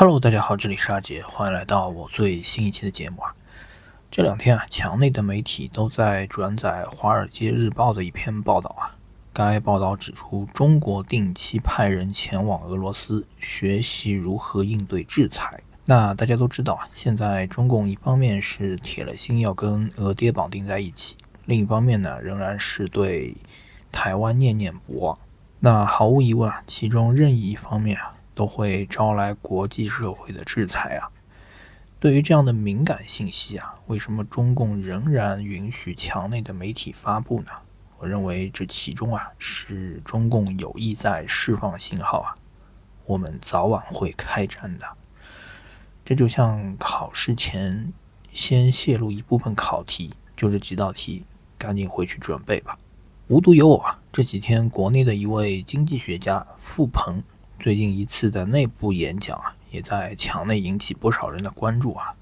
Hello，大家好，这里是阿杰，欢迎来到我最新一期的节目啊。这两天墙内的媒体都在转载《华尔街日报》的一篇报道啊。该报道指出，中国定期派人前往俄罗斯学习如何应对制裁。那大家都知道啊，现在中共一方面是铁了心要跟俄爹绑定在一起，另一方面呢，仍然是对台湾念念不忘。那毫无疑问啊，其中任意一方面都会招来国际社会的制裁啊。对于这样的敏感信息啊，为什么中共仍然允许墙内的媒体发布呢？我认为这其中是中共有意在释放信号啊，我们早晚会开战的。这就像考试前先泄露一部分考题，就这几道题，赶紧回去准备吧。无独有偶啊，这几天国内的一位经济学家傅鹏最近一次的内部演讲也在墙内引起不少人的关注啊。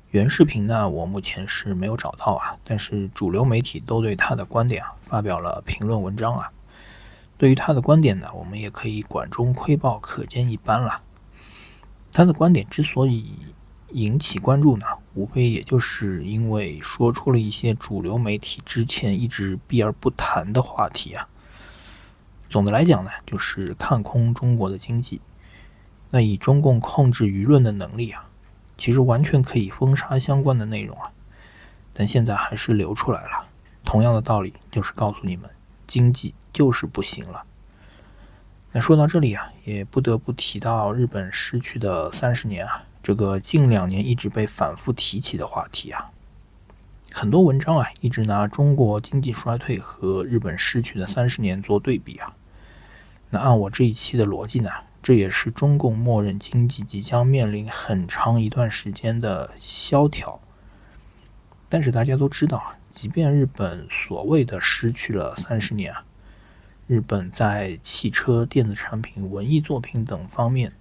原视频呢，我目前是没有找到但是主流媒体都对他的观点发表了评论文章对于他的观点呢，我们也可以管中窥豹，可见一斑了。他的观点之所以引起关注呢，无非也就是因为说出了一些主流媒体之前一直避而不谈的话题总的来讲呢，就是看空中国的经济。那以中共控制舆论的能力其实完全可以封杀相关的内容但现在还是流出来了。同样的道理，就是告诉你们，经济就是不行了。那说到这里也不得不提到日本失去的30年这个近2年一直被反复提起的话题很多文章一直拿中国经济衰退和日本失去的30年做对比那按我这一期的逻辑呢，这也是中共默认经济即将面临很长一段时间的萧条。但是大家都知道，即便日本所谓的失去了30年日本在汽车、电子产品、文艺作品等方面，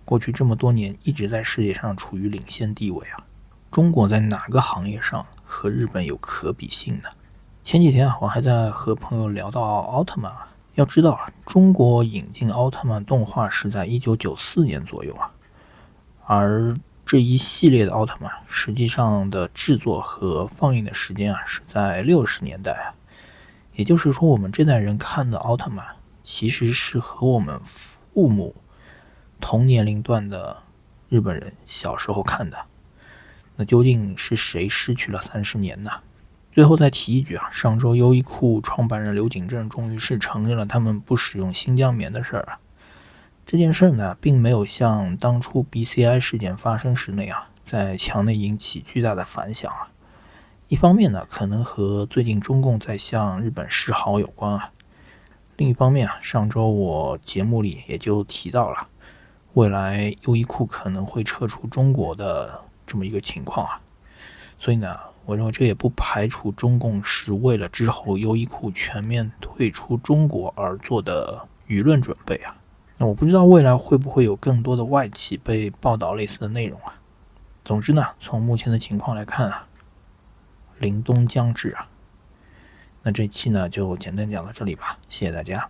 过去这么多年一直在世界上处于领先地位中国在哪个行业上和日本有可比性呢？前几天我还在和朋友聊到奥特曼要知道中国引进奥特曼动画是在1994年左右而这一系列的奥特曼实际上的制作和放映的时间是在60年代也就是说，我们这代人看的奥特曼其实是和我们父母同年龄段的日本人小时候看的。那究竟是谁失去了30年呢？最后再提一句上周优衣库创办人刘景正终于是承认了他们不使用新疆棉的事这件事呢，并没有像当初 BCI 事件发生时那样在墙内引起巨大的反响一方面呢，可能和最近中共在向日本示好有关另一方面上周我节目里也就提到了，未来优衣库可能会撤出中国的这么一个情况所以呢，我认为这也不排除中共是为了之后优衣库全面退出中国而做的舆论准备那我不知道未来会不会有更多的外企被报道类似的内容总之呢，从目前的情况来看凛冬将至那这期呢就简单讲到这里吧，谢谢大家。